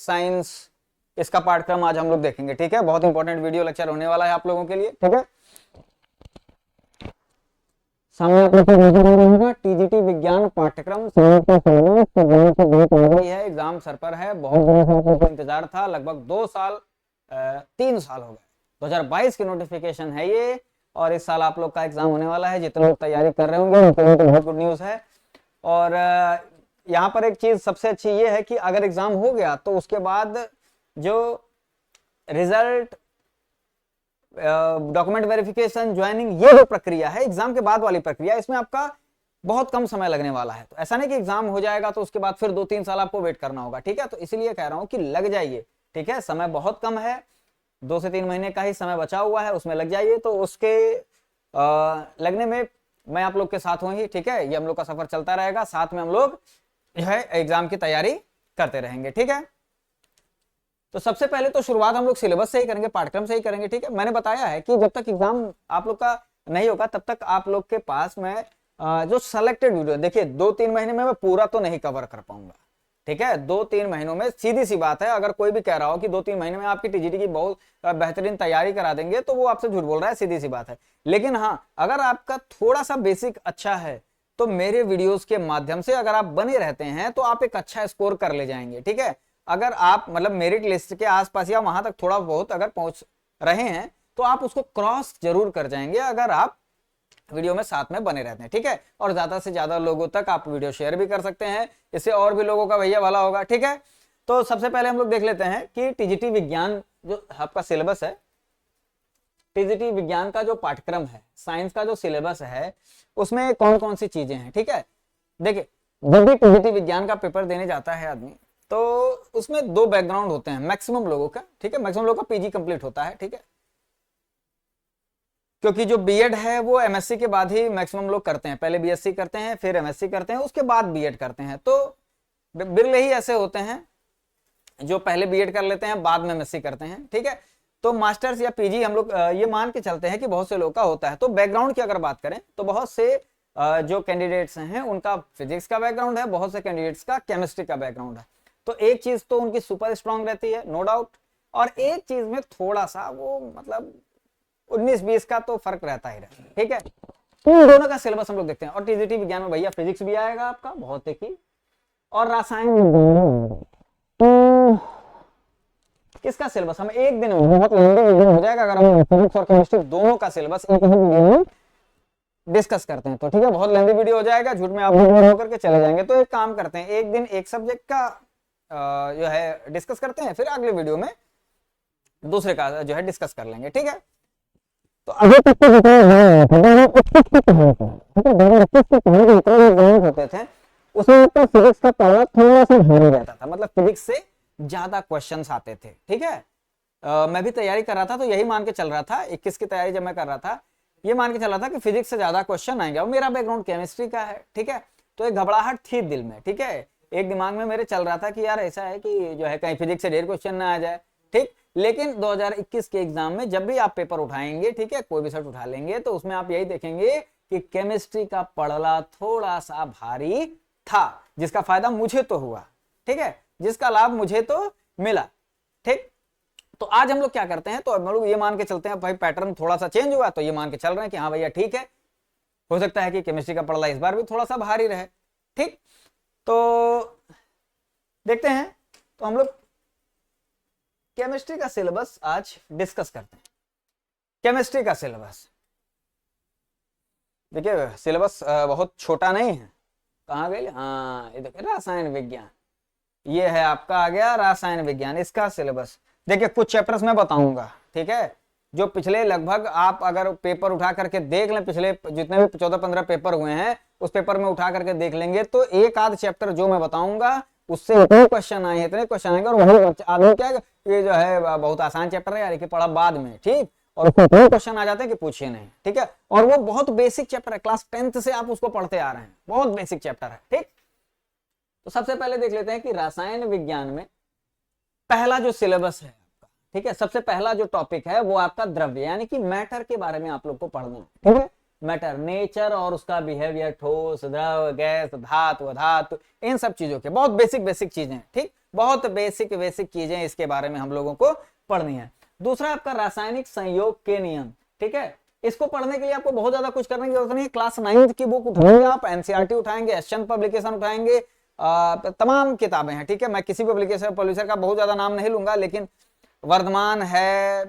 Science, इसका पाठ्यक्रम आज हम लोग देखेंगे। ठीक है, बहुत इंपॉर्टेंट वीडियो लेक्चर होने वाला है आप लोगों के लिए। ठीक है, सामने आप लोग को नजर आ रहा होगा टीजीटी विज्ञान पाठ्यक्रम साइंस का सिलेबस। तो बहुत से बहुत आगे है, एग्जाम सर पर है, बहुत दिनों से आप लोग को इंतजार था, लगभग 2 साल 3 साल हो गए। 2022 की नोटिफिकेशन है ये, और इस साल आप लोग का एग्जाम होने वाला है। जितने लोग तैयारी कर रहे होंगे उनके लिए तो बहुत गुड न्यूज है। और यहाँ पर एक चीज सबसे अच्छी ये है कि अगर एग्जाम हो गया तो उसके बाद जो रिजल्ट, डॉक्यूमेंट वेरिफिकेशन, ज्वाइनिंग, ये जो प्रक्रिया है एग्जाम के बाद वाली प्रक्रिया, इसमें आपका बहुत कम समय लगने वाला है। तो ऐसा नहीं कि एग्जाम हो जाएगा तो उसके बाद फिर 2-3 साल आपको वेट करना होगा। ठीक है, तो इसीलिए कह रहा हूं कि लग जाइए। ठीक है, समय बहुत कम है, 2 से 3 महीने का ही समय बचा हुआ है, उसमें लग जाइए। तो उसके लगने में मैं आप लोग के साथ हूँ ही। ठीक है, ये हम लोग का सफर चलता रहेगा, साथ में हम लोग जो है एग्जाम की तैयारी करते रहेंगे। ठीक है, तो सबसे पहले तो शुरुआत हम लोग सिलेबस से ही करेंगे, पाठ्यक्रम से ही करेंगे। ठीक है, मैंने बताया है कि जब तक एग्जाम आप लोग का नहीं होगा तब तक आप लोग के पास में जो सेलेक्टेड वीडियो, देखिए 2-3 महीने में मैं पूरा तो नहीं कवर कर पाऊंगा। ठीक है, 2-3 महीनों में सीधी सी बात है, अगर कोई भी कह रहा हो कि 2-3 महीने में आपकी टीजीटी की बहुत बेहतरीन तैयारी करा देंगे तो वो आपसे झूठ बोल रहा है, सीधी सी बात है। लेकिन हाँ, अगर आपका थोड़ा सा बेसिक अच्छा है तो मेरे वीडियोस के माध्यम से अगर आप बने रहते हैं तो आप एक अच्छा स्कोर कर ले जाएंगे। ठीक है, अगर आप मतलब मेरिट लिस्ट के आसपास या वहां तक थोड़ा बहुत अगर पहुंच रहे हैं तो आप उसको क्रॉस जरूर कर जाएंगे अगर आप वीडियो में साथ में बने रहते हैं। ठीक है, और ज्यादा से ज्यादा लोगों तक आप वीडियो शेयर भी कर सकते हैं, इससे और भी लोगों का भैया भला होगा। ठीक है, तो सबसे पहले हम लोग देख लेते हैं कि टीजीटी विज्ञान जो आपका सिलेबस है, टीजीटी विज्ञान का जो पाठ्यक्रम है, साइंस का जो सिलेबस है, उसमें कौन कौन सी चीजें हैं। ठीक है, देखिए जब भी टीजीटी विज्ञान का पेपर देने जाता है आदमी तो उसमें 2 बैकग्राउंड होते हैं मैक्सिमम लोगों का। ठीक है, मैक्सिमम लोगों का पीजी कंप्लीट होता है। ठीक है, क्योंकि जो बीएड है वो एमएससी के बाद ही मैक्सिमम लोग करते हैं, पहले बीएससी करते हैं, फिर एमएससी करते हैं, उसके बाद बीएड करते हैं। तो बिरले ही ऐसे होते हैं जो पहले बीएड कर लेते हैं बाद में एमएससी करते हैं। ठीक है, तो मास्टर्स या पीजी हम लोग ये मान के चलते हैं कि बहुत से लोग का होता है। तो बैकग्राउंड की अगर बात करें तो बहुत से जो कैंडिडेट्स हैं उनका फिजिक्स का बैकग्राउंड है, बहुत से कैंडिडेट्स का केमिस्ट्री का बैकग्राउंड है। तो एक चीज तो उनकी सुपर स्ट्रांग रहती है, नो डाउट, और एक चीज में थोड़ा सा वो मतलब 19-20 का तो फर्क रहता ही रहता है। ठीक है, तो इन दोनों का सिलेबस हम लोग देखते हैं। और टीजीटी विज्ञान में भैया फिजिक्स भी आएगा आपका, भौतिकी और रसायन विज्ञान। तो इसका सिलेबस हम एक दिन में, बहुत लंबी वीडियो हो जाएगा अगर हम फिजिक्स और केमिस्ट्री दोनों का सिलेबस एक ही वीडियो में डिस्कस करते हैं तो। ठीक है, बहुत लंबी वीडियो हो जाएगा, झूठ में आप बोर होकर के चले जाएंगे। तो एक काम करते हैं, एक दिन एक सब्जेक्ट का जो है डिस्कस करते हैं, फिर अगले वीडियो में दूसरे का जो है डिस्कस कर लेंगे। ठीक है, तो अभी तक तो होते थे उसमें तो फिजिक्स का पढ़ना थोड़ा सा भारी रहता था, मतलब फिजिक्स से ज्यादा क्वेश्चंस आते थे। ठीक है, मैं भी तैयारी कर रहा था तो यही मान के चल रहा था, 21 की तैयारी जब मैं कर रहा था ये मान के चल रहा था कि फिजिक्स से ज्यादा क्वेश्चन आएंगे। और मेरा बैकग्राउंड केमिस्ट्री का है। ठीक है, तो एक घबराहट थी दिल में। ठीक है, एक दिमाग में मेरे चल रहा था कि यार ऐसा है कि जो है कहीं फिजिक्स से ढेर क्वेश्चन ना आ जाए। ठीक, लेकिन 2021 के एग्जाम में जब भी आप पेपर उठाएंगे, ठीक है, कोई भी सेट उठा लेंगे तो उसमें आप यही देखेंगे कि केमिस्ट्री का पढ़ना थोड़ा सा भारी था, जिसका फायदा मुझे तो हुआ। ठीक है, जिसका लाभ मुझे तो मिला। ठीक, तो आज हम लोग क्या करते हैं, तो हम लोग ये मान के चलते हैं भाई पैटर्न थोड़ा सा चेंज हुआ तो ये मान के चल रहे हैं कि हाँ भैया ठीक है, हो सकता है कि केमिस्ट्री का पढ़ना इस बार भी थोड़ा सा भारी रहे। ठीक, तो देखते हैं, तो हम लोग केमिस्ट्री का सिलेबस आज डिस्कस करते हैं। केमिस्ट्री का सिलेबस देखिए, सिलेबस बहुत छोटा नहीं है। कहाँ गए, हाँ ये देखिए रसायन विज्ञान, ये है आपका आ गया रसायन विज्ञान, इसका सिलेबस। देखिए कुछ चैप्टर्स मैं बताऊंगा, ठीक है, जो पिछले लगभग आप अगर पेपर उठा करके देख लें, पिछले जितने भी 14-15 पेपर हुए हैं उस पेपर में उठा करके देख लेंगे तो एक आध चैप्टर जो मैं बताऊंगा उससे इतने क्वेश्चन आए, इतने क्वेश्चन आएंगे। और वही आदमी क्या ये जो है बहुत आसान चैप्टर है यार, कि पढ़ा बाद में, ठीक, और उसमें इतने क्वेश्चन आ जाते हैं कि पूछिए नहीं। ठीक है, और वो बहुत बेसिक चैप्टर है, क्लास 10th से आप उसको पढ़ते आ रहे हैं, बहुत बेसिक चैप्टर है। ठीक, तो सबसे पहले देख लेते हैं कि रसायन विज्ञान में पहला जो सिलेबस है आपका, ठीक है, सबसे पहला जो टॉपिक है वो आपका द्रव्य यानी कि मैटर के बारे में आप लोग को पढ़ना है। ठीक है, मैटर, नेचर और उसका बिहेवियर, ठोस, द्रव, गैस, धातु, अधातु, इन सब चीजों के बहुत बेसिक बेसिक चीजें, ठीक, बहुत बेसिक बेसिक चीजें इसके बारे में हम लोगों को पढ़नी है। दूसरा आपका रासायनिक संयोग के नियम, ठीक है, इसको पढ़ने के लिए आपको बहुत ज्यादा कुछ करने की जरूरत नहीं है। क्लास 9 की बुक उठाएंगे आप, एनसीईआरटी उठाएंगे, एशियन पब्लिकेशन उठाएंगे, तमाम किताबें हैं, ठीक है। मैं किसी पब्लिकेशन पब्लिशर का बहुत ज्यादा नाम नहीं लूंगा, लेकिन वर्धमान है,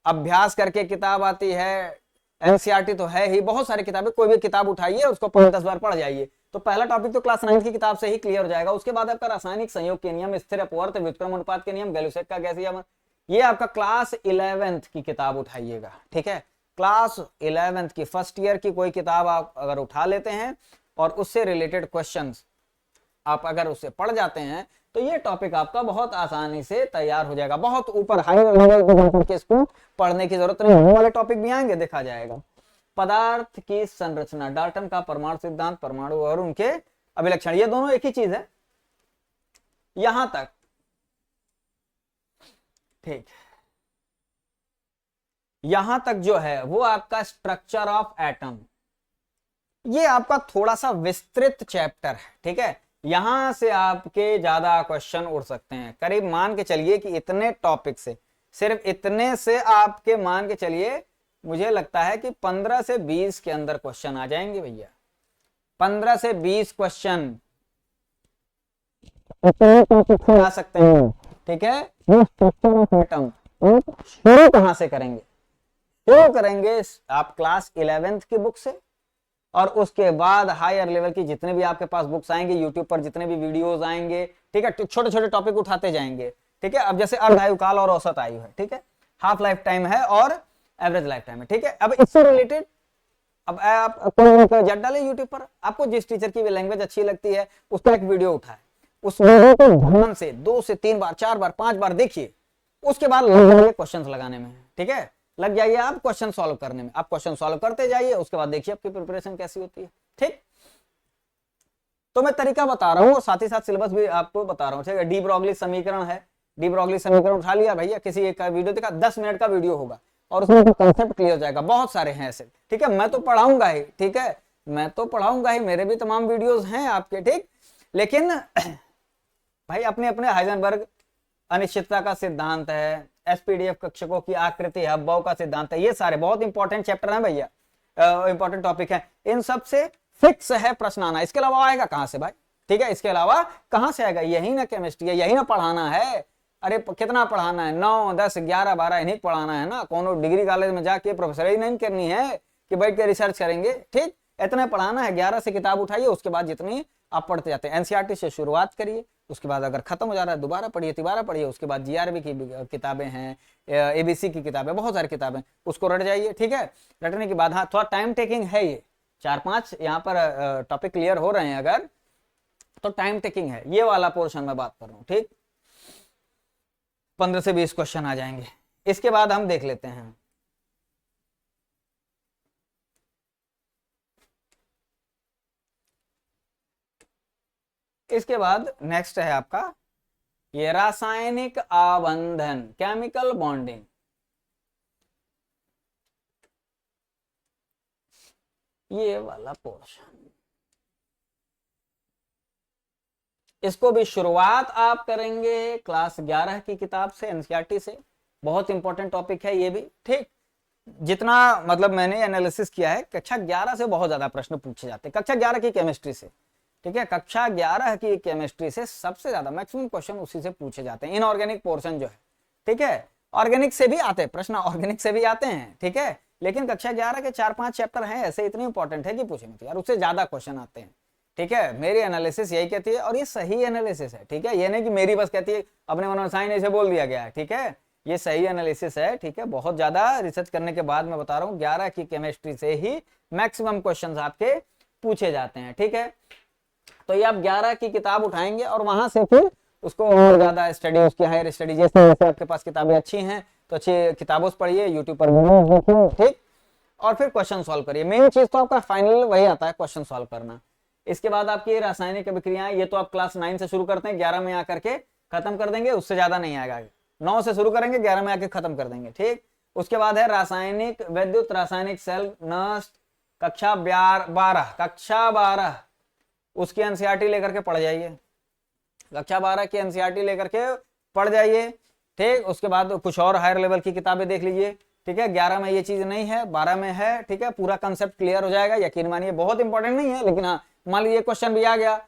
अभ्यास करके किताब आती है, एनसीईआरटी तो है ही, बहुत सारी किताबें, कोई भी किताब उठाइए उसको 5-10 बार पढ़ जाइए, तो पहला टॉपिक तो क्लास 9 की किताब से ही क्लियर हो जाएगा। उसके बाद आपका रासायनिक संयोग के नियम, स्थिर अपवर्त, व्युत्क्रम अनुपात के नियम, गैलुसेक का गैसीय, ये आपका क्लास 11th की किताब उठाइएगा, ठीक है। क्लास 11th की फर्स्ट ईयर की कोई किताब आप अगर उठा लेते हैं और उससे रिलेटेड क्वेश्चंस आप अगर उससे पढ़ जाते हैं तो ये टॉपिक आपका बहुत आसानी से तैयार हो जाएगा। बहुत ऊपर हाई लेवल के इसको पढ़ने की जरूरत नहीं, होने वाले टॉपिक भी आएंगे, देखा जाएगा। पदार्थ की संरचना, डाल्टन का परमाणु सिद्धांत, परमाणु और उनके अभिलक्षण, ये दोनों एक ही चीज है यहां तक, ठीक। यहां तक जो है वो आपका स्ट्रक्चर ऑफ एटम, ये आपका थोड़ा सा विस्तृत चैप्टर है, ठीक है। यहां से आपके ज्यादा क्वेश्चन उड़ सकते हैं, करीब मान के चलिए कि इतने टॉपिक से, सिर्फ इतने से आपके मान के चलिए, मुझे लगता है कि 15 से 20 के अंदर क्वेश्चन आ जाएंगे भैया, 15 से 20 क्वेश्चन आ सकते हैं, ठीक है। ये स्ट्रक्चर ऑफ एटम शुरू कहां से करेंगे? शुरू करेंगे आप क्लास 11th की बुक से, और उसके बाद हायर लेवल की जितने भी आपके पास बुक्स आएंगे, यूट्यूब पर जितने भी वीडियोस आएंगे, ठीक है, छोटे छोटे टॉपिक उठाते जाएंगे, ठीक है। अब जैसे अर्धायु काल और औसत आयु है, ठीक है, हाफ लाइफ टाइम है और एवरेज लाइफ टाइम है, ठीक है। अब इससे रिलेटेड अब आप जट डाले यूट्यूब पर, आपको जिस टीचर की भी लैंग्वेज अच्छी लगती है उसका एक वीडियो उठाए, उस वीडियो को ध्यान से 2 से 3 बार, 4 बार, 5 बार देखिए, उसके बाद क्वेश्चंस लगाने में, ठीक है, लग जाइए आप क्वेश्चन सॉल्व करने में। आप क्वेश्चन सॉल्व करते जाइए, उसके बाद देखिए आपकी प्रिपरेशन कैसी होती है, ठीक। तो मैं तरीका बता रहा हूँ और साथ ही साथ सिलेबस भी आपको बता रहा हूँ, ठीक है। डी ब्रॉगली समीकरण है, डी ब्रॉगली समीकरण उठा लिया भैया, किसी एक का वीडियो देखा, 10 मिनट का वीडियो होगा और उसमें कॉन्सेप्ट क्लियर हो जाएगा। बहुत सारे हैं ऐसे, ठीक है, मैं तो पढ़ाऊंगा ही, ठीक है, मैं तो पढ़ाऊंगा ही, मेरे भी तमाम वीडियोस हैं आपके, ठीक। लेकिन भाई अपने अपने हाइजेनबर्ग अनिश्चितता का सिद्धांत है, एसपीडीएफ कक्षकों की आकृति है, अब्बाउ का सिद्धांत है, ये सारे बहुत इंपॉर्टेंट चैप्टर हैं भैया, इंपॉर्टेंट टॉपिक है। इन सब से फिक्स है प्रश्न आना, इसके अलावा आएगा कहां से भाई, ठीक है, इसके अलावा कहां से आएगा? यही ना केमिस्ट्री है, यही ना पढ़ाना है। अरे कितना पढ़ाना है? 9, 10, 11, 12 इन्हीं पढ़ाना है ना। कोनो डिग्री कॉलेज में जाके प्रोफेसर ही नहीं करनी है कि बैठ के रिसर्च करेंगे, ठीक, इतना पढ़ाना है। 11 से किताब उठाइए, उसके बाद जितनी आप पढ़ते जाते हैं, एनसीईआरटी से शुरुआत करिए, उसके बाद अगर खत्म हो जा रहा है दोबारा पढ़िए, तिबारा पढ़िए, उसके बाद जीआरबी की किताबें हैं, एबीसी की किताबें, बहुत सारी किताबें, उसको रट जाइए, ठीक है। रटने के बाद हाँ थोड़ा टाइम टेकिंग है, ये 4-5 यहाँ पर टॉपिक क्लियर हो रहे हैं अगर, तो टाइम टेकिंग है, ये वाला पोर्शन में बात कर रहा हूँ, ठीक। 15 से 20 क्वेश्चन आ जाएंगे। इसके बाद हम देख लेते हैं इसके बाद नेक्स्ट है आपका ये रासायनिक आबंधन, केमिकल बॉन्डिंग। ये वाला पोर्शन, इसको भी शुरुआत आप करेंगे क्लास 11 की किताब से, एनसीईआरटी से। बहुत इंपॉर्टेंट टॉपिक है ये भी, ठीक। जितना मतलब मैंने एनालिसिस किया है, कक्षा 11 से बहुत ज्यादा प्रश्न पूछे जाते हैं, कक्षा 11 की केमिस्ट्री से, ठीक है। कक्षा 11 की केमिस्ट्री से सबसे ज्यादा मैक्सिमम क्वेश्चन उसी से पूछे जाते हैं, इनऑर्गेनिक पोर्शन जो है, ठीक है। ऑर्गेनिक से भी आते हैं प्रश्न, ऑर्गेनिक से भी आते हैं, ठीक है, लेकिन कक्षा 11 के 4-5 चैप्टर हैं ऐसे इतने इंपॉर्टेंट है कि पूछे मत यार, उससे ज्यादा क्वेश्चन आते हैं, ठीक है। मेरी एनालिसिस यही कहती है और ये सही एनालिसिस है, ठीक है। ये नहीं कि मेरी बस कहती है अपने मन में साइन ऐसे बोल दिया गया है, ठीक है, ये सही एनालिसिस है, ठीक है। बहुत ज्यादा रिसर्च करने के बाद मैं बता रहा हूँ 11 की केमिस्ट्री से ही मैक्सिमम क्वेश्चंस आपके पूछे जाते हैं, ठीक है। तो ये आप 11 की किताब उठाएंगे और वहां से फिर उसको और ज्यादा स्टडी, उसकी हायर स्टडी, जैसे जैसे आपके पास किताबें अच्छी हैं तो अच्छी किताबों से पढ़िए, यूट्यूब पर देखिए, ठीक, और फिर क्वेश्चन सॉल्व करिए। मेन चीज तो आपका फाइनल वही आता है, क्वेश्चन सॉल्व करना। इसके बाद आपकी रासायनिक अभिक्रियाएं, ये तो आप क्लास 9 से शुरू करते हैं, 11 में आकर के खत्म कर देंगे, उससे ज्यादा नहीं आएगा। 9 से शुरू करेंगे, 11 में आके खत्म कर देंगे, ठीक। उसके बाद है रासायनिक विद्युत रासायनिक सेल नष्ट, कक्षा 12 उसकी एनसीईआरटी लेकर के पढ़ जाइए, कक्षा 12 की एनसीईआरटी लेकर के पढ़ जाइए। ठीक, उसके बाद कुछ और हायर लेवल की किताबें देख लीजिए। ठीक है, 11 में ये चीज नहीं है, 12 में है। ठीक है, पूरा कंसेप्ट क्लियर हो जाएगा, यकीन मानिए। बहुत इंपॉर्टेंट नहीं है, लेकिन हाँ मान लीजिए क्वेश्चन भी आ गया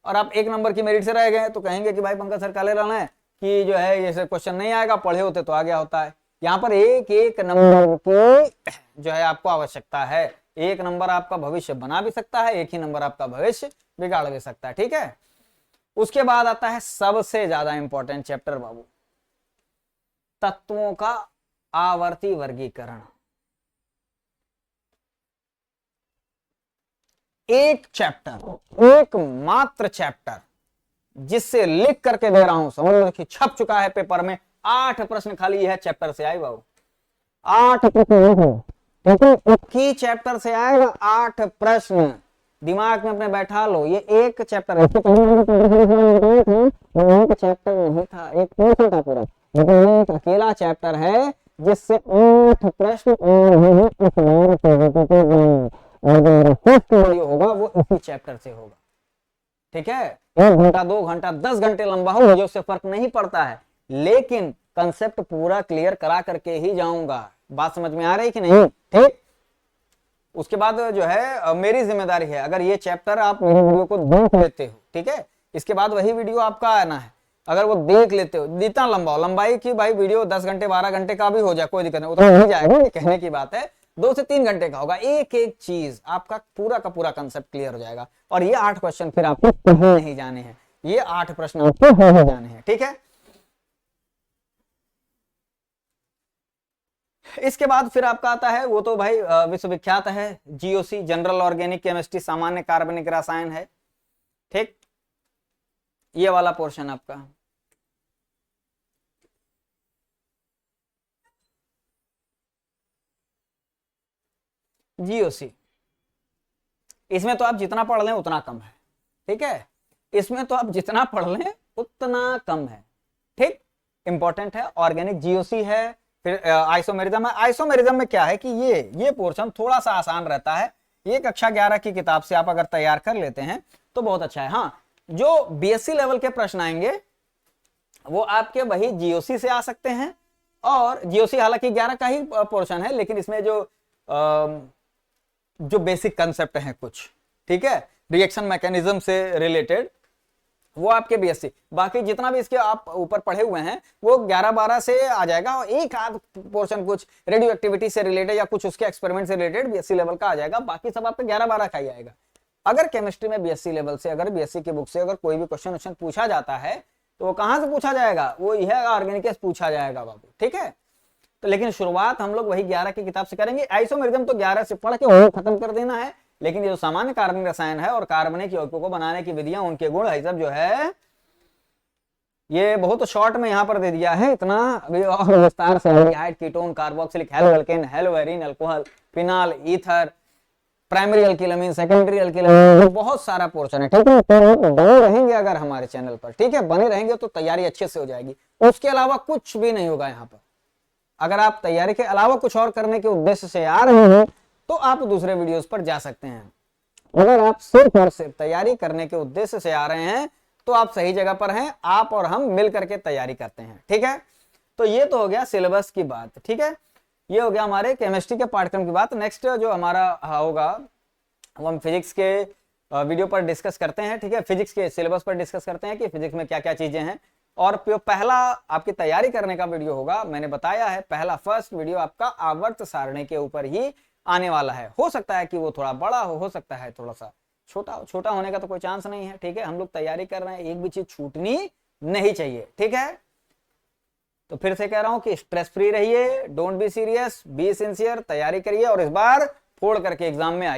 और आप 1 नंबर की मेरिट से रह गए तो कहेंगे कि भाई पंकज सर काले रहना है कि जो है ये क्वेश्चन नहीं आएगा, पढ़े होते तो आ गया होता है। यहाँ पर एक नंबर की जो है आपको आवश्यकता है। 1 नंबर आपका भविष्य बना भी सकता है, 1 ही नंबर आपका भविष्य बिगाड़ भी सकता है। ठीक है, उसके बाद आता है सबसे ज्यादा इंपॉर्टेंट चैप्टर बाबू, तत्वों का आवर्ती वर्गीकरण। एक चैप्टर, एक मात्र चैप्टर, जिससे लिख करके दे रहा हूं, समझ लो कि छप चुका है पेपर में। 8 प्रश्न खाली यह चैप्टर से आए बाबू, 8 प्रश्न, एक ही चैप्टर से आएगा 8 प्रश्न। दिमाग में अपने बैठा लो, ये एक चैप्टर है, एक चैप्टर नहीं था, एक पोर्शन था पूरा, लेकिन एक अकेला चैप्टर है जिससे 8 प्रश्न होगा वो इसी चैप्टर से होगा। ठीक है, 1 घंटा 2 घंटा 10 घंटे लंबा हो मुझे उससे फर्क नहीं पड़ता है, लेकिन कंसेप्ट पूरा क्लियर करा करके ही जाऊंगा। बात समझ में आ रही कि नहीं? ठीक, उसके बाद जो है मेरी जिम्मेदारी है, अगर ये चैप्टर आप मेरी वीडियो को देख लेते हो, ठीक है, इसके बाद वही वीडियो आपका आना है। अगर वो देख लेते हो, जितना लंबा हो, लंबाई की भाई वीडियो 10 घंटे 12 घंटे का भी हो जाए कोई दिक्कत नहीं, उतना नहीं जाएगा, ये कहने की बात है। 2 से 3 घंटे का होगा, एक एक चीज आपका पूरा का पूरा कंसेप्ट क्लियर हो जाएगा। और ये 8 क्वेश्चन फिर आपको कहीं नहीं जाने हैं, ये 8 प्रश्न आपको नहीं जाने हैं। ठीक है, इसके बाद फिर आपका आता है, वो तो भाई विश्वविख्यात है, जीओसी, जनरल ऑर्गेनिक केमिस्ट्री, सामान्य कार्बनिक रसायन है। ठीक, ये वाला पोर्शन आपका। जीओसी, इसमें तो आप जितना पढ़ लें उतना कम है। ठीक है, इसमें तो आप जितना पढ़ लें उतना कम है। ठीक, इंपॉर्टेंट है। ऑर्गेनिक जीओसी है, फिर आइसोमेरिज्म है। आइसोमेरिज्म में क्या है कि ये पोर्शन थोड़ा सा आसान रहता है, ये कक्षा 11 की किताब से आप अगर तैयार कर लेते हैं तो बहुत अच्छा है। हाँ, जो बीएससी लेवल के प्रश्न आएंगे वो आपके वही जीओसी से आ सकते हैं, और जीओसी हालांकि 11 का ही पोर्शन है, लेकिन इसमें जो बेसिक कंसेप्ट हैं कुछ, ठीक है, रिएक्शन मैकेनिज्म से रिलेटेड, वो आपके बीएससी। बाकी जितना भी इसके आप ऊपर पढ़े हुए हैं वो 11-12 से आ जाएगा, और एक आध पोर्शन कुछ रेडियो एक्टिविटी से रिलेटेड या कुछ उसके एक्सपेरिमेंट से रिलेटेड बीएससी लेवल का आ जाएगा। बाकी सब आपके 11-12 का ही आएगा। अगर केमिस्ट्री में बीएससी लेवल से, अगर बीएससी की बुक से अगर कोई भी क्वेश्चन पूछा जाता है तो वो कहां से पूछा जाएगा? वो यह ऑर्गेनिक पूछा जाएगा बाबू। ठीक है, तो लेकिन शुरुआत हम लोग वही 11 की किताब से करेंगे। आइसोमेरिज्म तो 11 से पढ़ के वो खत्म कर देना है, लेकिन ये जो सामान्य कार्बनिक रसायन है और कार्बनिक यौगिकों को बनाने की विधियां, उनके गुण, है सब जो है ये बहुत शॉर्ट में यहाँ पर दे दिया है। इतना अभी और विस्तार से aldehyde, ketone, carboxylic, haloalkane, haloarene, alcohol, phenol, ether, primary alkylamine, secondary alkylamine, बहुत सारा पोर्शन है। ठीक है, बने रहेंगे अगर हमारे चैनल पर, ठीक है, बने रहेंगे तो तैयारी अच्छे से हो जाएगी। उसके अलावा कुछ भी नहीं होगा यहाँ पर। अगर आप तैयारी के अलावा कुछ और करने के उद्देश्य से आ रहे हैं तो आप दूसरे वीडियोस पर जा सकते हैं। अगर आप सिर्फ और सिर्फ तैयारी करने के उद्देश्य से आ रहे हैं तो आप सही जगह पर हैं। आप और हम मिल करके तैयारी करते हैं। ठीक है, तो ये तो हो गया सिलेबस की बात। ठीक है, ये हो गया हमारे केमिस्ट्री के पाठ्यक्रम की बात। नेक्स्ट जो हमारा होगा वो हम फिजिक्स के वीडियो पर डिस्कस करते हैं। ठीक है, फिजिक्स के सिलेबस पर डिस्कस करते हैं कि फिजिक्स में क्या क्या चीजें हैं। और पहला आपकी तैयारी करने का वीडियो होगा, मैंने बताया है, पहला फर्स्ट वीडियो आपका आवर्त सारणी के ऊपर ही आने वाला है। हो सकता है कि वो थोड़ा बड़ा हो सकता है थोड़ा सा छोटा होने का तो कोई चांस नहीं है। ठीक है, हम लोग तैयारी कर रहे हैं, एक भी चीज छूटनी नहीं चाहिए। ठीक है, तो फिर से कह रहा हूं कि स्ट्रेस फ्री रहिए, don't be serious, be sincere, तैयारी करिए और इस बार फोड़ करके एग्जाम में आइए।